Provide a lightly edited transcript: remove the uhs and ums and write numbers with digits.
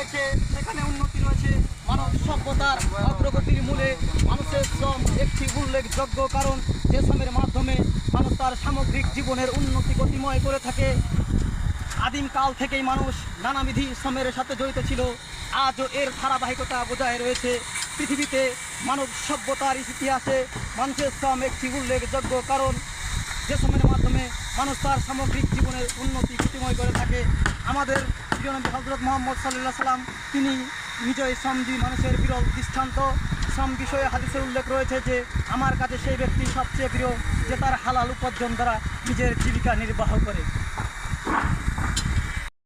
রয়েছে সেখানে উন্নতি রয়েছে। মানব সভ্যতার অগ্রগতির মূলে মানুষের শ্রম একটি উল্লেখযোগ্য কারণ, যে শ্রমের মাধ্যমে মানুষ তার সামগ্রিক জীবনের উন্নতি গতিময় করে থাকে। আদিমকাল থেকেই মানুষ নানাবিধি শ্রমের সাথে জড়িত ছিল, আজও এর ধারাবাহিকতা বজায় রয়েছে। পৃথিবীতে মানব সভ্যতার ইতিহাসে মানুষের শ্রম একটি উল্লেখযোগ্য কারণ, যে শ্রমের মাধ্যমে মানুষ তার সামগ্রিক জীবনের উন্নতি গতিময় করে থাকে। আমাদের প্রিয় নবী হযরত মুহাম্মদ সাল্লাল্লাহু আলাইহি ওয়াসাল্লাম তিনি নিজেই শ্রমজীবী মানুষের বিরল দৃষ্টান্ত। শ্রম বিষয়ে হাদিসে উল্লেখ রয়েছে যে আমার কাছে সেই ব্যক্তি সবচেয়ে প্রিয় যে তার হালাল উপার্জন দ্বারা নিজের জীবিকা নির্বাহ করে।